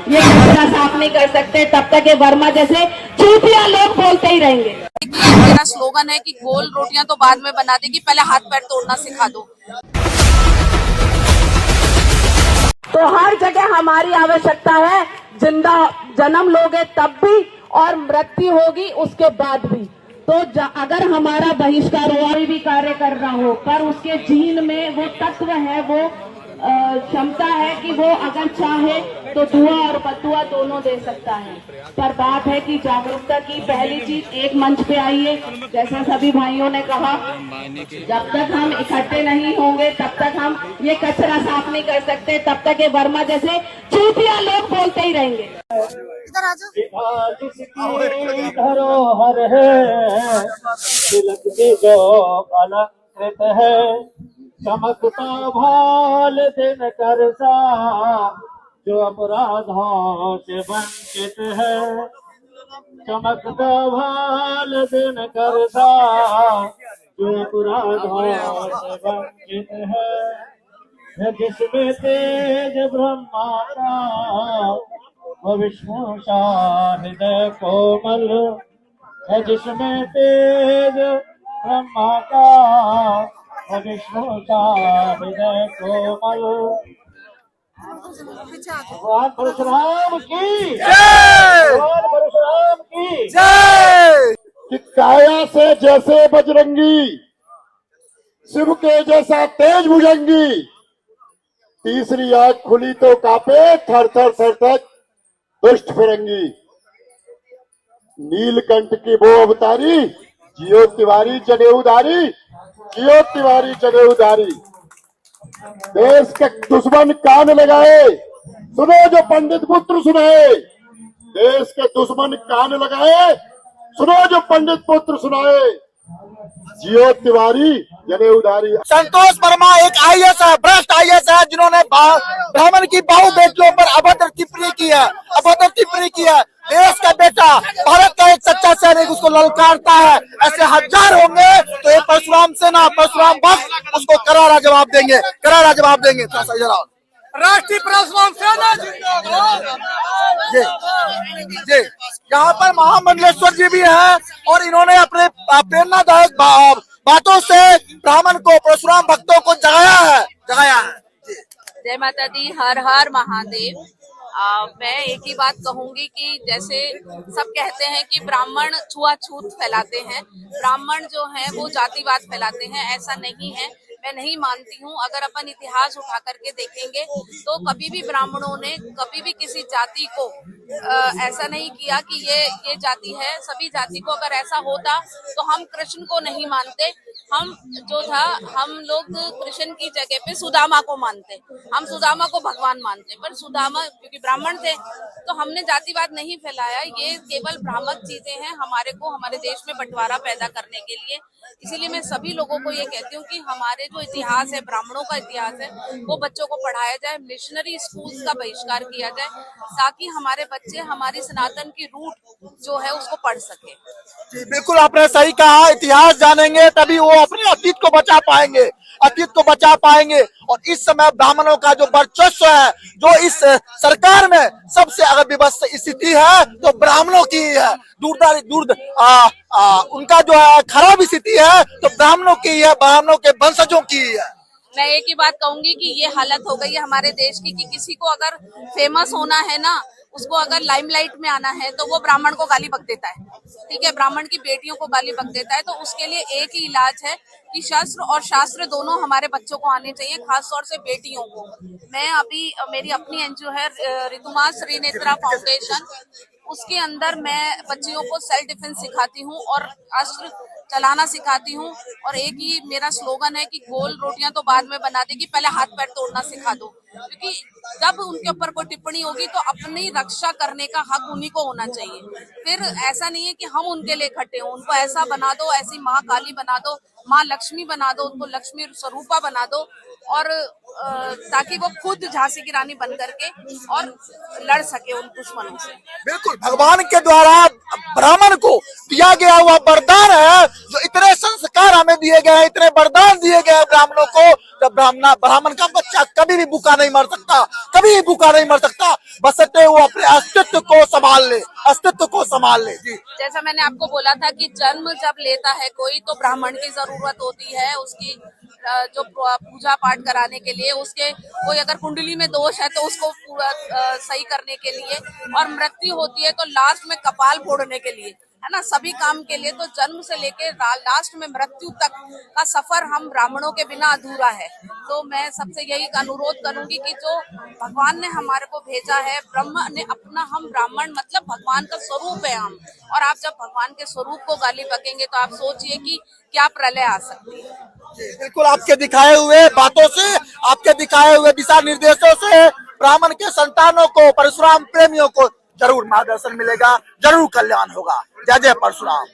ये कचरा साफ नहीं कर सकते, तब तक ये वर्मा जैसे चूतिया लोग बोलते ही रहेंगे। मेरा स्लोगन है कि गोल रोटियां तो बाद में बना देगी, पहले हाथ पैर तोड़ना सिखा दो। तो हर जगह हमारी आवश्यकता है, जिंदा जन्म लोगे तब भी और मृत्यु होगी उसके बाद भी। तो अगर हमारा बहिष्कार कोई भी कार्य कर रहा हो पर उसके जीन में वो तत्व है, वो क्षमता है कि वो अगर चाहे तो दुआ और बदुआ दोनों दे सकता है। पर बात है कि जागरूकता की पहली चीज एक मंच पे आइए, जैसा सभी भाइयों ने कहा, जब तक हम इकट्ठे नहीं होंगे तब तक हम ये कचरा साफ नहीं कर सकते, तब तक ये वर्मा जैसे चूतिया लोग बोलते ही रहेंगे। धरोहर है तिलक की जो अलंकृत है, चमकता भाल दिन कर सा जो अपराधों से वंचित है, चमकता भाल दिन कर सा जो अपराधों से वंचित है, जिसमें तेज ब्रह्मा का विष्णु शाहिद कोमल है, जिसमें तेज ब्रह्मा का विष्णु शाहिद कोमल। भगवान परशुराम की जय, भगवान परशुराम की जय। कि काया से जैसे बजरंगी, शिव के जैसा तेज भुजंगी, तीसरी आंख खुली तो कांपे थर थर थर थर दुष्ट फिरंगी। नीलकंठ की वो अवतारी, जियो तिवारी चढ़े उधारी, जियो तिवारी चढ़े उधारी। देश के दुश्मन कान लगाए, सुनो जो पंडित पुत्र सुनाए, देश के दुश्मन कान लगाए, सुनो जो पंडित पुत्र सुनाए, जियो तिवारी जने उधारी। संतोष वर्मा एक IAS है, भ्रष्ट IAS है, जिन्होंने ब्राह्मण की बहु बेटियों पर अभद्र टिप्पणी की है, अभद्र टिप्पणी की है। देश का बेटा, भारत का एक सच्चा सैनिक उसको ललकारता है। ऐसे हजार होंगे तो ये परशुराम सेना, परशुराम भक्त उसको करारा जवाब देंगे, करारा जवाब देंगे। राष्ट्रीय परशुराम सेना जिंदाबाद। जी, यहाँ पर महामंडलेश्वर जी भी हैं और इन्होंने अपने प्रेरणादायक बातों से ब्राह्मण को, परशुराम भक्तों को जगाया है। जय माता दी, हर हर महादेव। मैं एक ही बात कहूंगी कि जैसे सब कहते हैं कि ब्राह्मण छुआछूत फैलाते हैं, ब्राह्मण जो हैं वो जातिवाद फैलाते हैं, ऐसा नहीं है। मैं नहीं मानती हूँ। अगर अपन इतिहास उठा करके देखेंगे तो कभी भी ब्राह्मणों ने कभी भी किसी जाति को ऐसा नहीं किया कि ये जाति है। सभी जाति को अगर ऐसा होता तो हम कृष्ण को नहीं मानते, हम जो था हम लोग कृष्ण की जगह पे सुदामा को मानते, हम सुदामा को भगवान मानते। पर सुदामा क्योंकि ब्राह्मण थे तो हमने जातिवाद नहीं फैलाया। ये केवल भ्रामक चीजें हैं हमारे को, हमारे देश में बंटवारा पैदा करने के लिए। इसीलिए मैं सभी लोगों को ये कहती हूँ कि हमारे जो इतिहास है, ब्राह्मणों का इतिहास है, वो बच्चों को पढ़ाया जाए, मिशनरी स्कूल्स का बहिष्कार किया जाए, ताकि हमारे बच्चे हमारी सनातन की रूट जो है उसको पढ़ सके। जी बिल्कुल, आपने सही कहा। इतिहास जानेंगे तभी वो अपने अतीत को बचा पाएंगे, अतीत को बचा पाएंगे। और इस समय ब्राह्मणों का जो वर्चस्व है, जो इस सरकार में सबसे अगर विवश स्थिति है तो ब्राह्मणों की है। उनका जो है खराब स्थिति है तो ब्राह्मणों की है, ब्राह्मणों के वंशजों की है। मैं एक ही बात कहूंगी कि ये हालत हो गई है हमारे देश की कि किसी को अगर फेमस होना है ना, उसको अगर लाइमलाइट में आना है तो वो ब्राह्मण को गाली बक देता है, ठीक है, ब्राह्मण की बेटियों को गाली बक देता है। तो उसके लिए एक ही इलाज है कि शस्त्र और शास्त्र दोनों हमारे बच्चों को आने चाहिए, खासतौर से बेटियों को। मैं अभी मेरी अपनी NGO है ऋतुमा श्रीनेत्रा फाउंडेशन, उसके अंदर मैं बच्चियों को सेल्फ डिफेंस सिखाती हूँ और अस्त्र चलाना सिखाती हूँ। और एक ही मेरा स्लोगन है कि गोल रोटियां तो बाद में बना देगी, पहले हाथ पैर तोड़ना सिखा दो। क्योंकि जब उनके ऊपर कोई टिप्पणी होगी तो अपनी रक्षा करने का हक उन्हीं को होना चाहिए। फिर ऐसा नहीं है कि हम उनके लिए इकट्ठे हों, उनको ऐसा बना दो, ऐसी माँ काली बना दो, माँ लक्ष्मी बना दो, उनको लक्ष्मी स्वरूपा बना दो। और ताकि वो खुद झांसी की रानी बन करके और लड़ सके उन दुश्मनों से। बिल्कुल, भगवान के द्वारा ब्राह्मण को दिया गया हुआ वरदान है, जो इतने संस्कार हमें दिए गए हैं, इतने वरदान दिए गए हैं ब्राह्मणों को। जब ब्राह्मण का बच्चा कभी भी भूखा नहीं मर सकता, कभी भी भूखा नहीं मर सकता, बशर्ते वो अपने अस्तित्व को संभाल ले, अस्तित्व को संभाल ले। जी, जैसा मैंने आपको बोला था कि जन्म जब लेता है कोई तो ब्राह्मण की जरूरत होती है उसकी जो पूजा पाठ कराने के लिए, उसके कोई अगर कुंडली में दोष है तो उसको पूरा सही करने के लिए, और मृत्यु होती है तो लास्ट में कपाल फोड़ने के लिए, है ना, सभी काम के लिए। तो जन्म से लेके लास्ट में मृत्यु तक का सफर हम ब्राह्मणों के बिना अधूरा है। तो मैं सबसे यही अनुरोध करूंगी कि जो भगवान ने हमारे को भेजा है, ब्रह्म ने अपना, हम ब्राह्मण मतलब भगवान का स्वरूप है हम, और आप जब भगवान के स्वरूप को गाली बकेंगे तो आप सोचिए कि क्या प्रलय आ सकती है। बिल्कुल, आपके दिखाए हुए बातों से, आपके दिखाए हुए दिशा निर्देशों से ब्राह्मण के संतानों को, परशुराम प्रेमियों को जरूर मार्गदर्शन मिलेगा, जरूर कल्याण होगा। जय जय परशुराम।